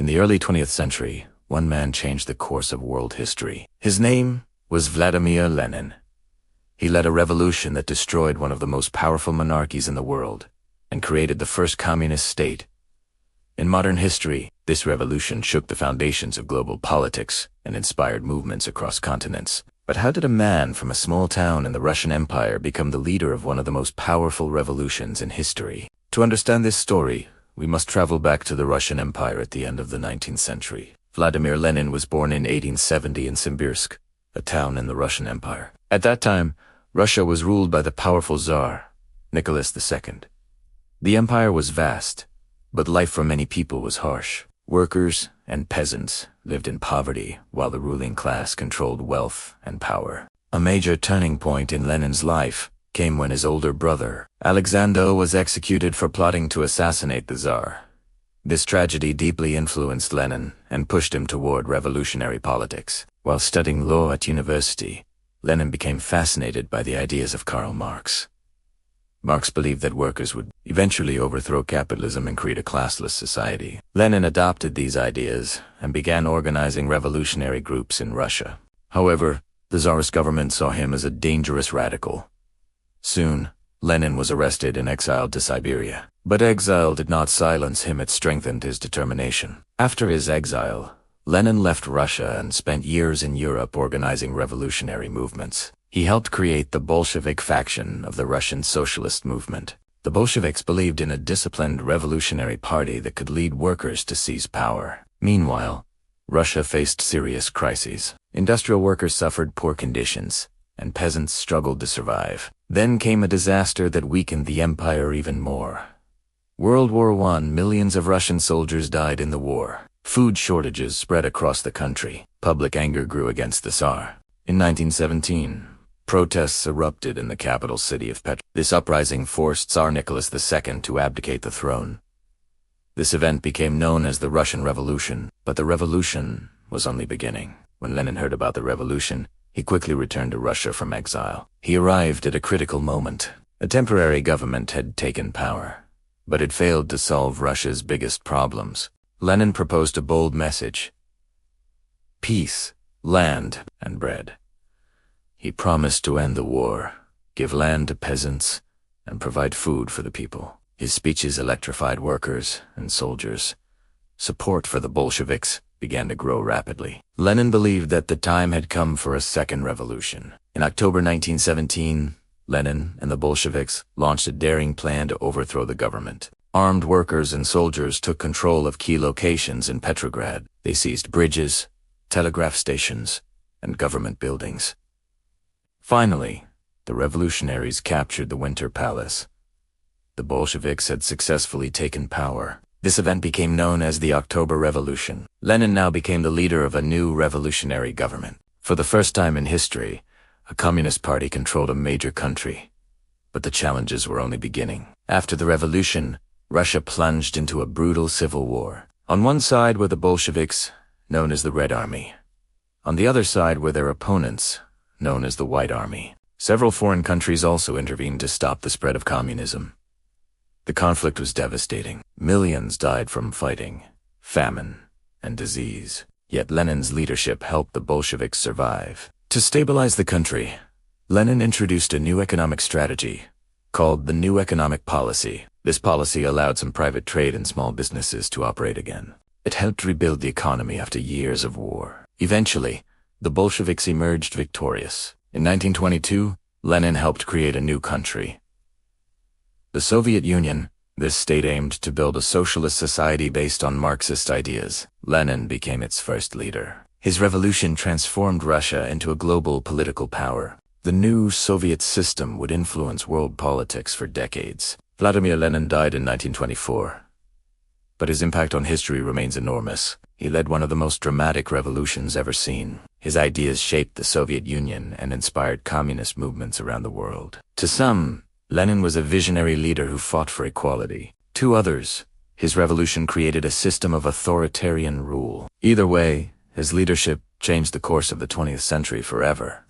In the early 20th century, one man changed the course of world history. His name was Vladimir Lenin. He led a revolution that destroyed one of the most powerful monarchies in the world and created the first communist state. In modern history, this revolution shook the foundations of global politics and inspired movements across continents. But how did a man from a small town in the Russian Empire become the leader of one of the most powerful revolutions in history? To understand this story, we must travel back to the Russian Empire at the end of the 19th century. Vladimir Lenin was born in 1870 in Simbirsk, a town in the Russian Empire. At that time, Russia was ruled by the powerful Tsar, Nicholas II. The empire was vast, but life for many people was harsh. Workers and peasants lived in poverty while the ruling class controlled wealth and power. A major turning point in Lenin's life came when his older brother, Alexander, was executed for plotting to assassinate the Tsar. This tragedy deeply influenced Lenin and pushed him toward revolutionary politics. While studying law at university, Lenin became fascinated by the ideas of Karl Marx. Marx believed that workers would eventually overthrow capitalism and create a classless society. Lenin adopted these ideas and began organizing revolutionary groups in Russia. However, the Tsarist government saw him as a dangerous radical. Soon, Lenin was arrested and exiled to Siberia. But exile did not silence him, it strengthened his determination. After his exile, Lenin left Russia and spent years in Europe organizing revolutionary movements. He helped create the Bolshevik faction of the Russian socialist movement. The Bolsheviks believed in a disciplined revolutionary party that could lead workers to seize power. Meanwhile, Russia faced serious crises. Industrial workers suffered poor conditions, and peasants struggled to survive. Then came a disaster that weakened the empire even more. World War I, millions of Russian soldiers died in the war. Food shortages spread across the country. Public anger grew against the Tsar. In 1917, protests erupted in the capital city of Petrograd. This uprising forced Tsar Nicholas II to abdicate the throne. This event became known as the Russian Revolution, but the revolution was only beginning. When Lenin heard about the revolution, he quickly returned to Russia from exile. He arrived at a critical moment. A temporary government had taken power, but it failed to solve Russia's biggest problems. Lenin proposed a bold message: peace, land, and bread. He promised to end the war, give land to peasants, and provide food for the people. His speeches electrified workers and soldiers. Support for the Bolsheviks began to grow rapidly. Lenin believed that the time had come for a second revolution. In October 1917, Lenin and the Bolsheviks launched a daring plan to overthrow the government. Armed workers and soldiers took control of key locations in Petrograd. They seized bridges, telegraph stations, and government buildings. Finally, the revolutionaries captured the Winter Palace. The Bolsheviks had successfully taken power. This event became known as the October Revolution. Lenin now became the leader of a new revolutionary government. For the first time in history, a communist party controlled a major country. But the challenges were only beginning. After the revolution, Russia plunged into a brutal civil war. On one side were the Bolsheviks, known as the Red Army. On the other side were their opponents, known as the White Army. Several foreign countries also intervened to stop the spread of communism. The conflict was devastating. Millions died from fighting, famine, and disease. Yet Lenin's leadership helped the Bolsheviks survive. To stabilize the country, Lenin introduced a new economic strategy called the New Economic Policy. This policy allowed some private trade and small businesses to operate again. It helped rebuild the economy after years of war. Eventually, the Bolsheviks emerged victorious. In 1922, Lenin helped create a new country, the Soviet Union. This state aimed to build a socialist society based on Marxist ideas. Lenin became its first leader. His revolution transformed Russia into a global political power. The new Soviet system would influence world politics for decades. Vladimir Lenin died in 1924, but his impact on history remains enormous. He led one of the most dramatic revolutions ever seen. His ideas shaped the Soviet Union and inspired communist movements around the world. To some, Lenin was a visionary leader who fought for equality. To others, his revolution created a system of authoritarian rule. Either way, his leadership changed the course of the 20th century forever.